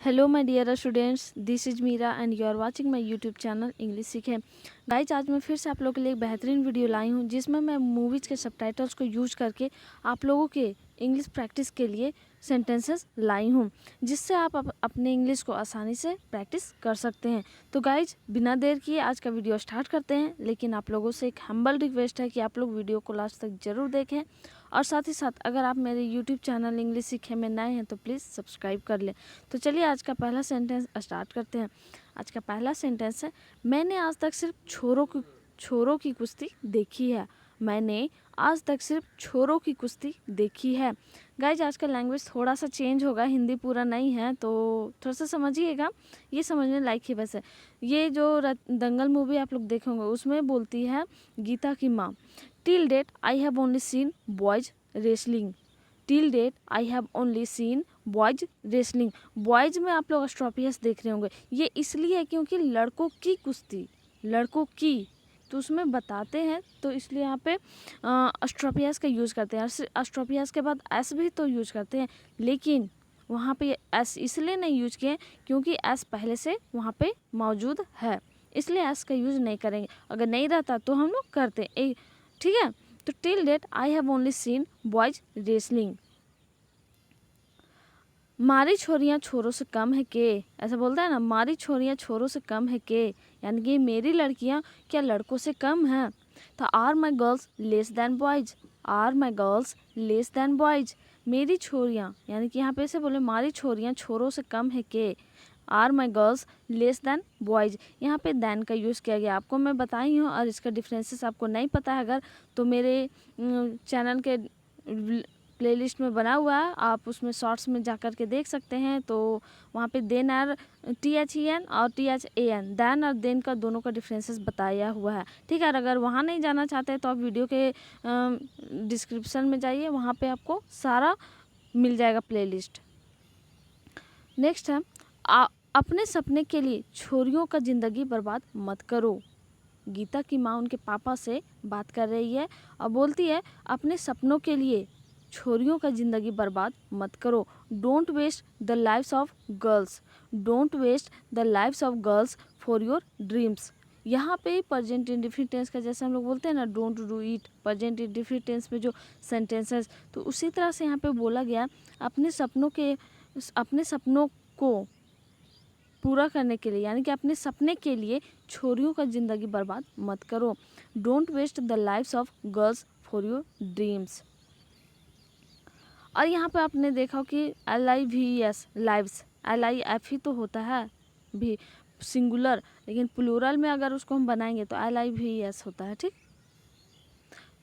Hello my dear students, this is Meera and you are watching my YouTube channel English सीखें। Guys, आज मैं फिर से आप लोगों के लिए एक बेहतरीन वीडियो लाई हूँ जिसमें मैं मूवीज़ के सबटाइटल्स को यूज करके आप लोगों के इंग्लिश प्रैक्टिस के लिए सेंटेंसेस लाई हूँ, जिससे आप अपने इंग्लिश को आसानी से प्रैक्टिस कर सकते हैं। तो गाइज, बिना देर किए आज का वीडियो स्टार्ट करते हैं। लेकिन आप लोगों से एक हम्बल रिक्वेस्ट है कि आप लोग वीडियो को लास्ट तक ज़रूर देखें, और साथ ही साथ अगर आप मेरे यूट्यूब चैनल इंग्लिश सीखे में नए हैं तो प्लीज़ सब्सक्राइब कर लें। तो चलिए आज का पहला सेंटेंस स्टार्ट करते हैं। आज का पहला सेंटेंस है, मैंने आज तक सिर्फ छोरों की कुश्ती देखी है। मैंने आज तक सिर्फ छोरों की कुश्ती देखी है। गाइज, आज का लैंग्वेज थोड़ा सा चेंज होगा, हिंदी पूरा नहीं है तो थोड़ा सा समझिएगा, ये समझने लायक ही बस है। ये जो दंगल मूवी आप लोग देखेंगे उसमें बोलती है गीता की माँ, till date I have only seen boys wrestling. Till date I have only seen boys wrestling. Boys में आप लोग स्ट्रॉपियस देख रहे होंगे, ये इसलिए है क्योंकि लड़कों की कुश्ती, लड़कों की, तो उसमें बताते हैं तो इसलिए यहाँ पे स्ट्रॉपियस का यूज़ करते हैं। स्ट्रॉपियस के बाद एस भी तो यूज करते हैं, लेकिन वहाँ पे एस इसलिए नहीं यूज किए क्योंकि एस पहले से वहाँ पे मौजूद है, इसलिए एस का यूज़ नहीं करेंगे। अगर नहीं रहता तो हम लोग करते, ठीक है। तो till date I have only seen boys wrestling. मारी छोरियाँ छोरों से कम है के, ऐसा बोलता है ना, मारी छोरियाँ छोरों से कम है के, यानी कि मेरी लड़कियाँ क्या लड़कों से कम हैं। तो are my girls less than boys, are my girls less than boys. मेरी छोरियाँ, यानी कि यहाँ पे से बोले मारी छोरियाँ छोरों से कम है के, are my girls less than boys. यहाँ पे दैन का यूज़ किया गया, आपको मैं बताई हूँ, और इसका डिफरेंसेस आपको नहीं पता है अगर तो मेरे चैनल के प्लेलिस्ट में बना हुआ है, आप उसमें शॉर्ट्स में जा कर के देख सकते हैं। तो वहाँ पे देन आर THEN और THAN, दैन और देन का दोनों का डिफरेंसेस बताया हुआ है, ठीक है। और अगर वहाँ नहीं जाना चाहते तो आप वीडियो के डिस्क्रिप्शन में जाइए, वहाँ पे आपको सारा मिल जाएगा प्लेलिस्ट। नेक्स्ट है, अपने सपने के लिए छोरियों का ज़िंदगी बर्बाद मत करो। गीता की माँ उनके पापा से बात कर रही है और बोलती है अपने सपनों के लिए छोरियों का ज़िंदगी बर्बाद मत करो। Don't waste the lives of girls, don't waste the lives of girls for your dreams. यहाँ पे प्रेजेंट इंडेफिनिट टेंस का जैसे हम लोग बोलते हैं ना, don't do it, present indefinite tense में जो सेंटेंसेस, तो उसी तरह से यहाँ पे बोला गया अपने सपनों को पूरा करने के लिए, यानी कि अपने सपने के लिए छोरियों का ज़िंदगी बर्बाद मत करो। Don't waste the lives of girls for your dreams. और यहाँ पे आपने देखा कि LIVES लाइव्स, LIF ही तो होता है भी सिंगुलर, लेकिन प्लूरल में अगर उसको हम बनाएंगे तो LIVES होता है, ठीक।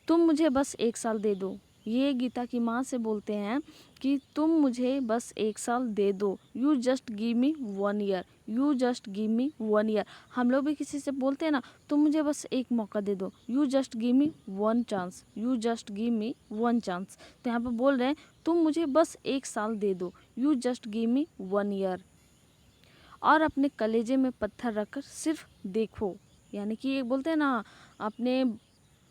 तुम मुझे बस 1 साल दे दो, ये गीता की माँ से बोलते हैं कि तुम मुझे बस 1 साल दे दो, you just give me 1 year, you just give me 1 year. हम लोग भी किसी से बोलते हैं ना, तुम मुझे बस एक मौका दे दो, you just give me 1 chance, you just give me 1 chance. तो यहाँ पे बोल रहे हैं तुम मुझे बस 1 साल दे दो, you just give me 1 year. और अपने कलेजे में पत्थर रखकर सिर्फ देखो, यानी कि ये बोलते हैं ना, अपने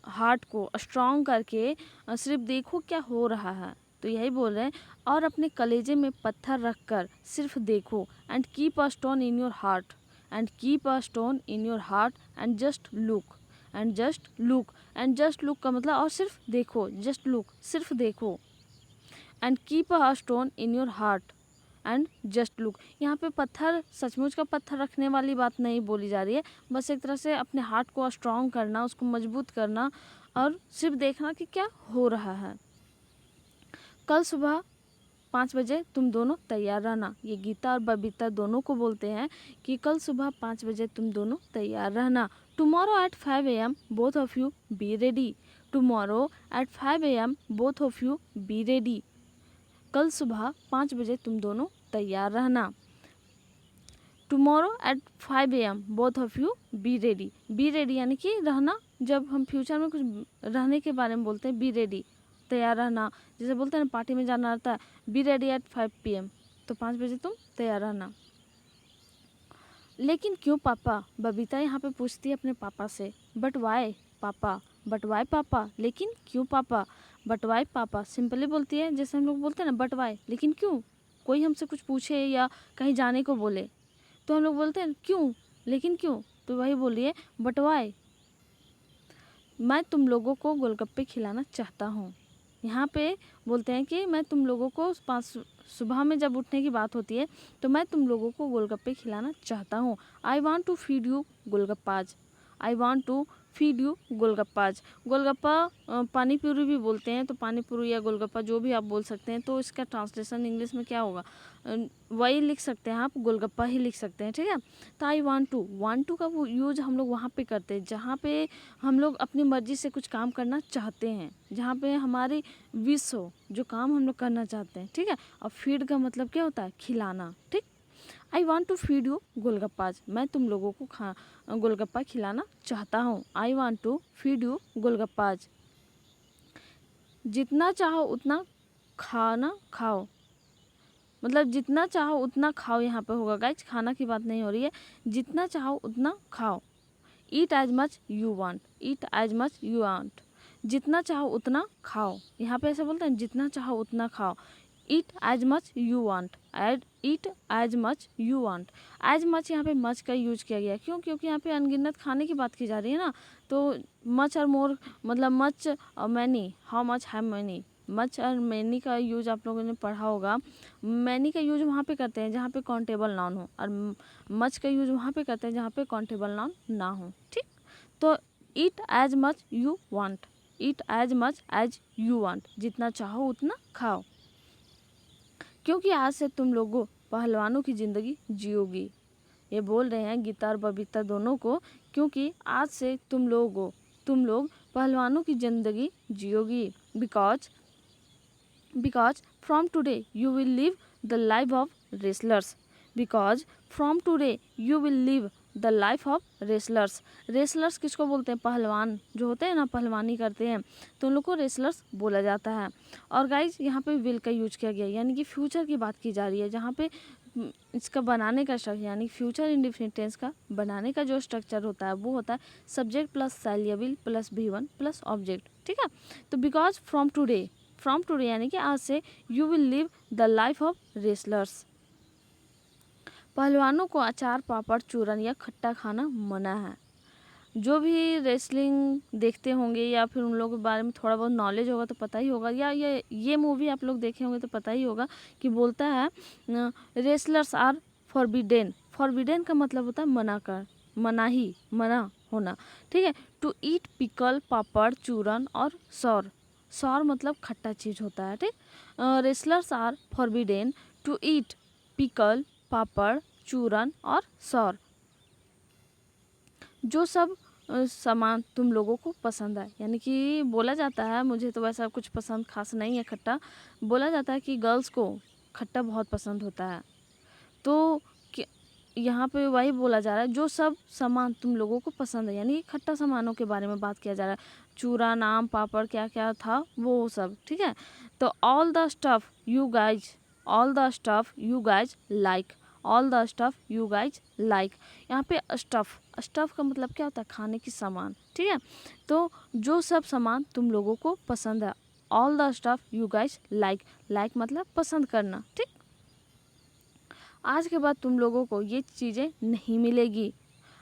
हार्ट को स्ट्रॉन्ग करके सिर्फ देखो क्या हो रहा है, तो यही बोल रहे हैं। और अपने कलेजे में पत्थर रखकर सिर्फ देखो, and keep a stone in your heart, and keep a stone in your heart and just look, and just look, and just look का मतलब और सिर्फ देखो, जस्ट लुक सिर्फ देखो, and keep a stone in your heart and just look. यहाँ पे पत्थर सचमुच का पत्थर रखने वाली बात नहीं बोली जा रही है, बस एक तरह से अपने हार्ट को स्ट्रॉन्ग करना, उसको मजबूत करना, और सिर्फ देखना कि क्या हो रहा है। कल सुबह 5 बजे तुम दोनों तैयार रहना, ये गीता और बबीता दोनों को बोलते हैं कि कल सुबह 5 बजे तुम दोनों तैयार रहना। Tomorrow at 5 AM both of you be ready, tomorrow at 5 AM both of you be ready. कल सुबह 5 बजे तुम दोनों तैयार रहना। Tomorrow at 5 AM both of you be ready, be ready यानी कि रहना, जब हम फ्यूचर में कुछ रहने के बारे में बोलते हैं, बी रेडी तैयार रहना। जैसे बोलते हैं ना, पार्टी में जाना रहता है, बी रेडी एट 5 PM, तो 5 बजे तुम तैयार रहना। लेकिन क्यों पापा, बबीता यहाँ पे पूछती है अपने पापा से, बट वाई पापा, बट वाई पापा, लेकिन क्यों पापा, बट वाई पापा सिंपली बोलती है, जैसे हम लोग बोलते हैं ना बट वाई, लेकिन क्यों, कोई हमसे कुछ पूछे या कहीं जाने को बोले तो हम लोग बोलते हैं क्यों, लेकिन क्यों, तो वही बोल रही है बट वाई, मैं तुम लोगों को गोलगप्पे खिलाना चाहता हूँ। यहाँ पे बोलते हैं कि मैं तुम लोगों को सुबह में जब उठने की बात होती है तो मैं तुम लोगों को गोलगप्पे खिलाना चाहता हूँ। I want to feed you golgappas, I want to feed you golgappas. Golgappa pani puri भी बोलते हैं, तो पानी पूरी या गोलगप्पा जो भी आप बोल सकते हैं, तो इसका ट्रांसलेशन इंग्लिश में क्या होगा, वही लिख सकते हैं आप, गोलगप्पा ही लिख सकते हैं, ठीक है। तो आई वांट टू का वो यूज हम लोग वहाँ पे करते हैं जहाँ पे हम लोग अपनी मर्जी से कुछ काम करना चाहते हैं, जहाँ पे हमारी विश हो, जो काम हम लोग करना चाहते हैं, ठीक है। और फीड का मतलब क्या होता है, खिलाना, ठीक। I want to feed you golgappas, मैं तुम लोगों को गोलगप्पा खिलाना चाहता हूँ। I want to feed you golgappas. जितना चाहो उतना खाना खाओ, मतलब जितना चाहो उतना खाओ, यहाँ पे होगा गाइज, खाना की बात नहीं हो रही है, जितना चाहो उतना खाओ। Eat as much you want, eat as much you want, जितना चाहो उतना खाओ। यहाँ पे ऐसे बोलते हैं जितना चाहो उतना खाओ। Eat as much you want, eat as much you want. As much यहाँ पे मच का यूज किया गया, क्यों, क्योंकि यहाँ पे अनगिनत खाने की बात की जा रही है ना, तो मच और मोर मतलब मच और मैनी, हाउ मच है मैनी, मच और मैनी का यूज आप लोगों ने पढ़ा होगा। मैनी का यूज वहाँ पे करते हैं जहाँ पे काउंटेबल नाउन हो, और मच का यूज वहाँ पे करते हैं जहाँ पे काउंटेबल नाउन ना हो, ठीक। तो eat as much you want, eat as much as you want, जितना चाहो उतना खाओ, क्योंकि आज से तुम लोगों पहलवानों की ज़िंदगी जियोगी। ये बोल रहे हैं गीता और बबीता दोनों को, क्योंकि आज से तुम लोग पहलवानों की ज़िंदगी जियोगी। Because from today you will live the life of wrestlers, because from today you will live the life of wrestlers. Wrestlers किसको बोलते हैं, पहलवान जो होते हैं ना, पहलवानी करते हैं, तो उन लोग को रेसलर्स बोला जाता है। और गाइज यहाँ पे विल का यूज किया गया, यानी कि फ्यूचर की बात की जा रही है, जहाँ पे इसका बनाने का स्ट्रक्चर, यानी फ्यूचर इंडेफिनिट टेंस का बनाने का जो स्ट्रक्चर होता है वो होता है subject plus shall will plus V1 plus object, ठीक है। तो बिकॉज फ्रॉम टुडे यानी कि आज से you will live the life of wrestlers. पहलवानों को अचार, पापड़, चूरन या खट्टा खाना मना है। जो भी रेसलिंग देखते होंगे या फिर उन लोगों के बारे में थोड़ा बहुत नॉलेज होगा तो पता ही होगा, या ये मूवी आप लोग देखे होंगे तो पता ही होगा कि बोलता है रेसलर्स आर फॉरबिडेन। फॉरबिडेन का मतलब होता है मना कर, मनाही, मना होना, ठीक है। To eat pickle, papad, churan और सौर, सौर मतलब खट्टा चीज़ होता है, ठीक। Wrestlers are forbidden to eat pickle, papad, churan और सौर। जो सब सामान तुम लोगों को पसंद है, यानी कि बोला जाता है, मुझे तो वैसा कुछ पसंद खास नहीं है खट्टा, बोला जाता है कि गर्ल्स को खट्टा बहुत पसंद होता है, तो यहाँ पे वही बोला जा रहा है जो सब सामान तुम लोगों को पसंद है, यानी खट्टा सामानों के बारे में बात किया जा रहा है, चूरा, नाम, पापड़, क्या क्या था वो सब, ठीक है। तो all the stuff you guys like, all the stuff you guys like. यहाँ पे स्टफ का मतलब क्या होता है, खाने की सामान, ठीक है। तो जो सब सामान तुम लोगों को पसंद है, all the stuff you guys like मतलब पसंद करना, ठीक। आज के बाद तुम लोगों को ये चीज़ें नहीं मिलेगी,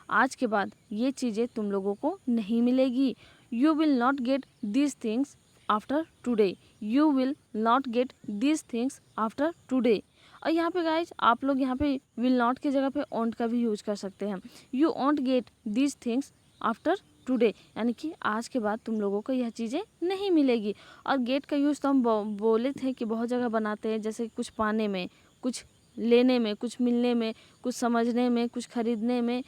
आज के बाद ये चीज़ें तुम लोगों को नहीं मिलेगी। You will not gate these things after today, you will not gate these things after today. और यहाँ पे गाइज आप लोग यहाँ पे विल नॉट की जगह पे ओंट का भी यूज कर सकते हैं। You won't get these things after today, यानी कि आज के बाद तुम लोगों को यह चीज़ें नहीं मिलेगी। और गेट का यूज़ तो हम बोले थे कि बहुत जगह बनाते हैं, जैसे कुछ पाने में, कुछ लेने में, कुछ मिलने में, कुछ समझने में, कुछ खरीदने में,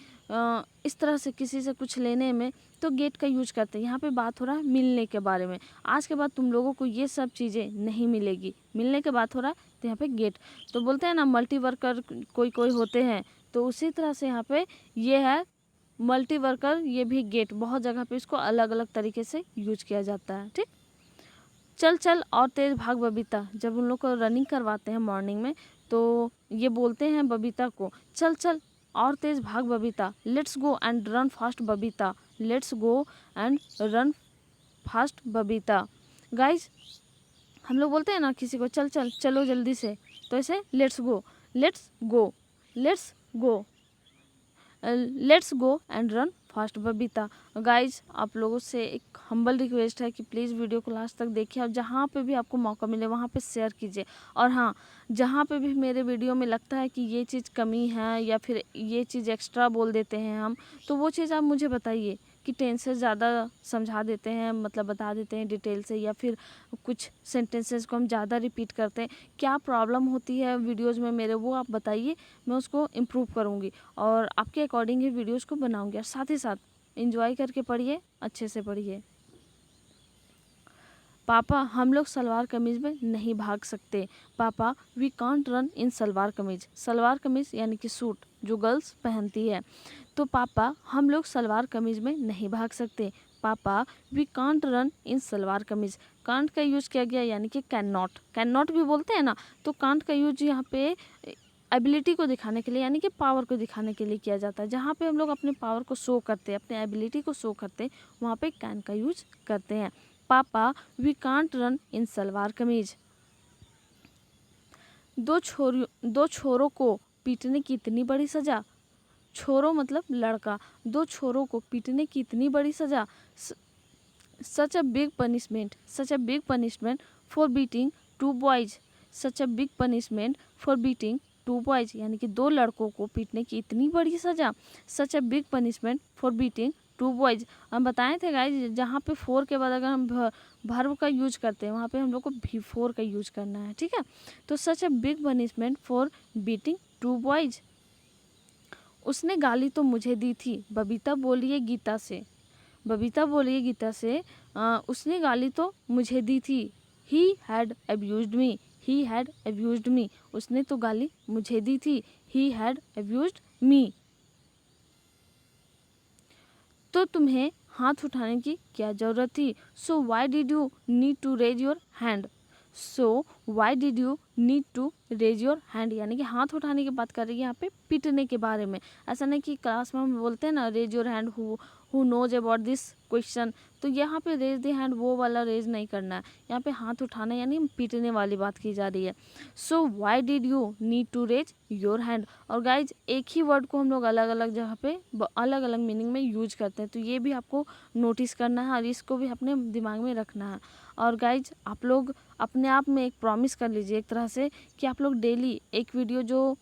इस तरह से किसी से कुछ लेने में, तो गेट का यूज करते हैं। यहाँ पे बात हो रहा है मिलने के बारे में, आज के बाद तुम लोगों को ये सब चीज़ें नहीं मिलेगी, मिलने के बात हो रहा है, तो यहाँ पे गेट। तो बोलते हैं ना मल्टी वर्कर कोई होते हैं, तो उसी तरह से यहाँ पे ये है मल्टी वर्कर, ये भी गेट, बहुत जगह पे इसको अलग अलग तरीके से यूज किया जाता है, ठीक। चल चल और तेज भाग बबीता, जब उन लोग को रनिंग करवाते हैं मॉर्निंग में, तो ये बोलते हैं बबीता को, चल चल और तेज भाग Babita, let's go and run fast Babita, let's go and run fast Babita. Guys हम लोग बोलते हैं ना किसी को, चल चल चलो जल्दी से, तो ऐसे let's go, let's go, let's go, let's go and run fast Babita. Guys आप लोगों से एक हम्बल रिक्वेस्ट है कि प्लीज़ वीडियो को लास्ट तक देखिए और जहाँ पे भी आपको मौका मिले वहाँ पे शेयर कीजिए। और हाँ, जहाँ पे भी मेरे वीडियो में लगता है कि ये चीज़ कमी है या फिर ये चीज़ एक्स्ट्रा बोल देते हैं हम, तो वो चीज़ आप मुझे बताइए कि टेंस से ज़्यादा समझा देते हैं, मतलब बता देते हैं डिटेल से, या फिर कुछ सेंटेंसेस को हम ज़्यादा रिपीट करते हैं, क्या प्रॉब्लम होती है वीडियोज़ में मेरे, वो आप बताइए, मैं उसको इम्प्रूव करूँगी और आपके अकॉर्डिंग ही वीडियोज़ को बनाऊँगी। और साथ ही साथ एंजॉय करके पढ़िए, अच्छे से पढ़िए। पापा हम लोग सलवार कमीज़ में नहीं भाग सकते। Papa we can't run in salwar kameez. Salwar कमीज़ यानी कि सूट जो गर्ल्स पहनती है। तो पापा हम लोग सलवार कमीज़ में नहीं भाग सकते। Papa we can't run in salwar kameez. Can't का यूज़ किया गया यानी कि कैन नॉट, कैन नॉट भी बोलते हैं ना, तो कांट का यूज यहाँ पे एबिलिटी को दिखाने के लिए यानी कि पावर को दिखाने के लिए किया जाता है। जहाँ पे हम लोग अपने पावर को शो करते हैं, अपने एबिलिटी को शो करते हैं, वहाँ पे कैन का यूज करते हैं। Papa we can't run in salwar kameez. दो छोरों को पीटने की इतनी बड़ी सजा। छोरों मतलब लड़का। दो छोरों को पीटने की इतनी बड़ी सजा। Such a big punishment, such a big punishment for beating two boys. Such a big punishment for beating two boys यानी कि दो लड़कों को पीटने की इतनी बड़ी सजा। Such a big punishment for beating two boys. हम बताए थे गाइज, जहाँ पे फोर के बाद अगर हम वर्ब का यूज करते हैं वहाँ पे हम लोग को भी फोर का यूज करना है, ठीक है। तो such a big punishment for beating two boys. उसने गाली तो मुझे दी थी, बबीता बोली है गीता से। बबीता बोली है गीता से, उसने गाली तो मुझे दी थी। He had abused me, he had abused me. उसने तो गाली मुझे दी थी। He had abused me. तो तुम्हें हाथ उठाने की क्या जरूरत थी? So why did you need to raise your hand. So why did you need to raise your hand यानी कि हाथ उठाने की बात कर रही है यहाँ पे पीटने के बारे में। ऐसा नहीं कि क्लास में हम बोलते हैं ना raise your hand who knows about this question, तो यहाँ पे रेज द हैंड वो वाला रेज नहीं करना है, यहाँ पे हाथ उठाना यानी पीटने वाली बात की जा रही है। So why did you need to raise your hand. और गाइज एक ही वर्ड को हम लोग अलग अलग जगह पे अलग अलग मीनिंग में यूज करते हैं, तो ये भी आपको नोटिस करना है और इसको भी अपने दिमाग में रखना है। और गाइज आप लोग अपने आप में एक प्रॉमिस कर लीजिए एक तरह से कि आप लोग डेली एक वीडियो जो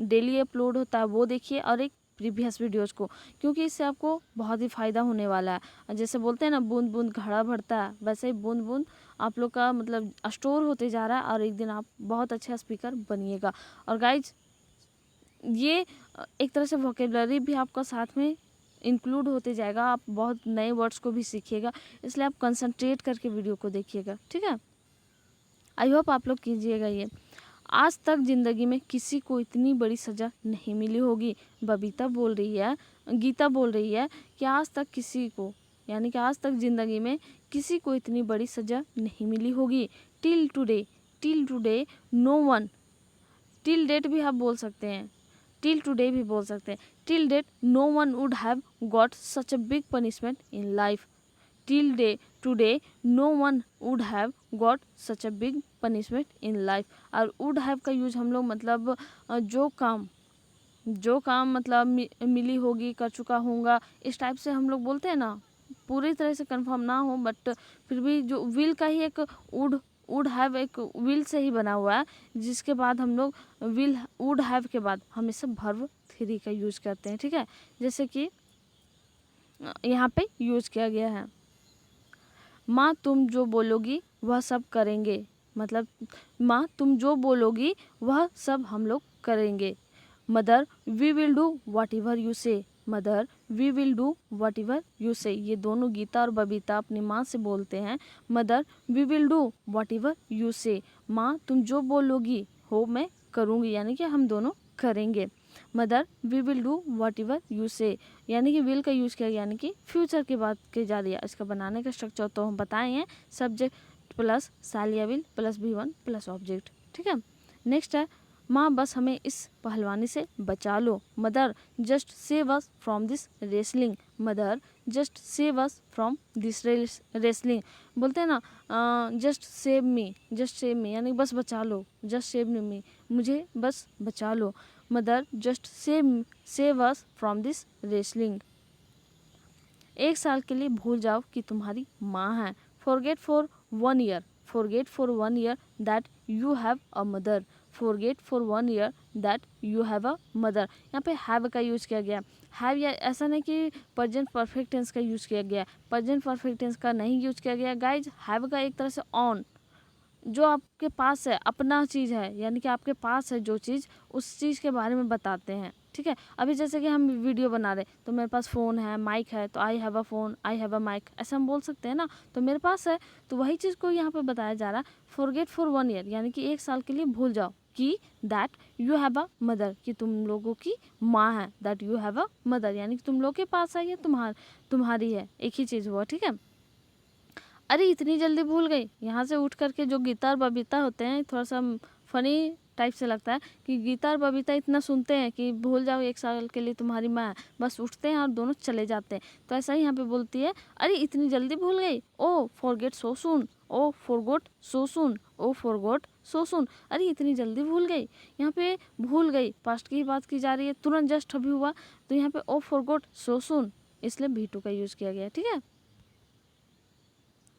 डेली अपलोड होता है वो देखिए और एक प्रीवियस वीडियोस को, क्योंकि इससे आपको बहुत ही फ़ायदा होने वाला है। जैसे बोलते हैं ना बूंद बूंद घड़ा भरता है, वैसे ही बूंद बूंद आप लोग का मतलब स्टोर होते जा रहा है और एक दिन आप बहुत अच्छा स्पीकर बनिएगा। और गाइज ये एक तरह से वोकेबलरी भी आपका साथ में इंक्लूड होते जाएगा, आप बहुत नए वर्ड्स को भी सीखिएगा, इसलिए आप कंसंट्रेट करके वीडियो को देखिएगा, ठीक है। आई होप आप लोग कीजिएगा ये। आज तक ज़िंदगी में किसी को इतनी बड़ी सज़ा नहीं मिली होगी। बबीता बोल रही है, गीता बोल रही है कि आज तक किसी को यानी कि आज तक ज़िंदगी में किसी को इतनी बड़ी सज़ा नहीं मिली होगी। Till today no one. Till date भी आप बोल सकते हैं, टिल टुडे भी बोल सकते हैं। Till date no one would have got such a big punishment in life. Till today no one would have got such a big punishment in life. और वुड हैव का यूज हम लोग मतलब जो काम मतलब मिली होगी, कर चुका होगा, इस टाइप से हम लोग बोलते हैं ना, पूरी तरह से कंफर्म ना हो बट फिर भी जो विल का ही एक वुड हैव एक विल से ही बना हुआ है, जिसके बाद हम लोग वुड हैव के बाद हमेशा वर्ब थ्री का यूज करते हैं, ठीक है। जैसे कि यहाँ पे यूज किया गया है, माँ तुम जो बोलोगी वह सब करेंगे। मतलब माँ तुम जो बोलोगी वह सब हम लोग करेंगे। Mother we will do whatever you say. Mother we will do whatever you say. ये दोनों गीता और बबीता अपनी माँ से बोलते हैं, mother we will do whatever you say. माँ तुम जो बोलोगी हो मैं करूँगी, यानी कि हम दोनों करेंगे। Mother we will do whatever you say यानी कि विल का यूज़ किया यानी कि फ्यूचर की बात की जा रही है। इसका बनाने का स्ट्रक्चर तो हम बताए हैं, subject plus shall will plus V1 plus object, ठीक है। नेक्स्ट है माँ बस हमें इस पहलवानी से बचा लो। Mother just save us from this wrestling. Mother just save us from this wrestling. बोलते हैं ना जस्ट सेव मी यानी बस बचा लो। जस्ट सेव मी, मुझे बस बचा लो। Mother just save us from this wrestling. 1 साल के लिए भूल जाओ कि तुम्हारी माँ है। Forget for 1 year, forget for 1 year that you have a mother. Forget for 1 year that you have a mother. यहाँ पे हैव का यूज किया गया। हैव या ऐसा नहीं कि प्रेजेंट परफेक्ट टेंस का यूज किया गया, प्रेजेंट परफेक्ट टेंस का नहीं यूज किया गया गाइज। हैव का एक तरह से ऑन, जो आपके पास है, अपना चीज़ है, यानी कि आपके पास है जो चीज़, उस चीज़ के बारे में बताते हैं। ठीक है, अभी जैसे कि हम वीडियो बना रहे तो मेरे पास फ़ोन है, माइक है, तो I have a phone, I have a mic, ऐसा हम बोल सकते हैं ना। तो मेरे पास है, तो वही चीज़ को यहाँ पे बताया जा रहा है। फॉरगेट फॉर 1 ईयर यानी कि 1 साल के लिए भूल जाओ कि that you have a mother, कि तुम लोगों की माँ है। That you have a mother यानी कि तुम लोग के पास है, ये तुम्हारी है, एक ही चीज़ हुआ। ठीक है, अरे इतनी जल्दी भूल गई। यहाँ से उठ करके जो गीता और बबीता होते हैं, थोड़ा सा फनी टाइप से लगता है कि गीता और बबीता इतना सुनते हैं कि भूल जाओ 1 साल के लिए तुम्हारी माँ है, बस उठते हैं और दोनों चले जाते हैं। तो ऐसा ही यहाँ पे बोलती है, अरे इतनी जल्दी भूल गई। ओ फॉरगेट सो सून, ओ फॉरगॉट सो सून, ओ फॉरगॉट सो सून। अरे इतनी जल्दी भूल गई, यहाँ पे भूल गई पास्ट की बात की जा रही है, तुरंत जस्ट अभी हुआ, तो यहाँ पे ओ फॉरगॉट सो सून, इसलिए भी2 का यूज़ किया गया। ठीक है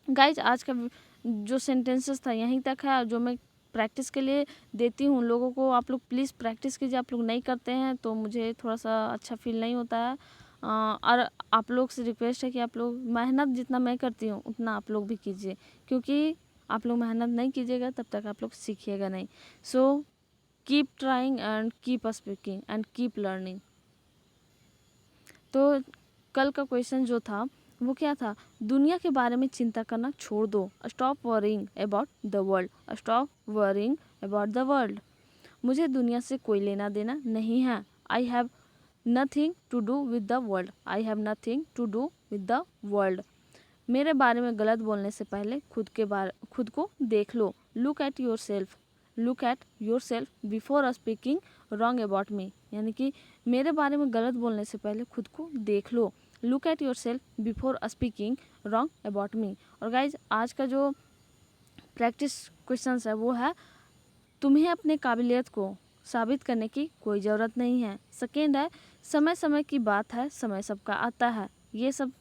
गाइज, आज का जो सेंटेंसेस था यहीं तक है, जो मैं प्रैक्टिस के लिए देती हूँ लोगों को। आप लोग प्लीज़ प्रैक्टिस कीजिए। आप लोग नहीं करते हैं तो मुझे थोड़ा सा अच्छा फील नहीं होता है। और आप लोग से रिक्वेस्ट है कि आप लोग मेहनत जितना मैं करती हूँ उतना आप लोग भी कीजिए, क्योंकि आप लोग मेहनत नहीं कीजिएगा तब तक आप लोग सीखिएगा नहीं। So keep trying and keep speaking and keep learning. तो कल का क्वेश्चन जो था वो क्या था, दुनिया के बारे में चिंता करना छोड़ दो। Stop worrying about the world, stop worrying about the world. मुझे दुनिया से कोई लेना देना नहीं है। I have nothing to do with the world, I have nothing to do with the world. मेरे बारे में गलत बोलने से पहले खुद को देख लो। Look at yourself, look at yourself before speaking wrong about me, यानी कि मेरे बारे में गलत बोलने से पहले खुद को देख लो। Look at yourself before speaking wrong about me. और गाइज, आज का जो प्रैक्टिस क्वेश्चंस है वो है, तुम्हें अपने काबिलियत को साबित करने की कोई ज़रूरत नहीं है। सेकेंड है, समय समय की बात है, समय सबका आता है। ये सब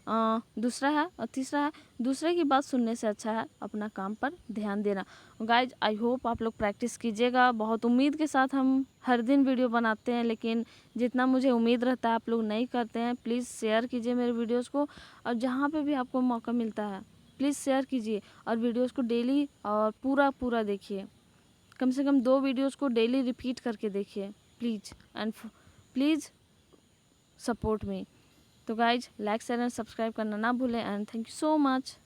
दूसरा है। और तीसरा है, दूसरे की बात सुनने से अच्छा है अपना काम पर ध्यान देना। गाइज, आई होप आप लोग प्रैक्टिस कीजिएगा। बहुत उम्मीद के साथ हम हर दिन वीडियो बनाते हैं, लेकिन जितना मुझे उम्मीद रहता है आप लोग नहीं करते हैं। प्लीज़ शेयर कीजिए मेरे वीडियोज़ को, और जहाँ पर भी आपको मौका मिलता है प्लीज़ शेयर कीजिए, और वीडियोज़ को डेली और पूरा देखिए। कम से कम 2 वीडियोज़ को डेली रिपीट करके देखिए please, and please support me. तो guys, like share and subscribe करना ना भूलें, and thank you so much.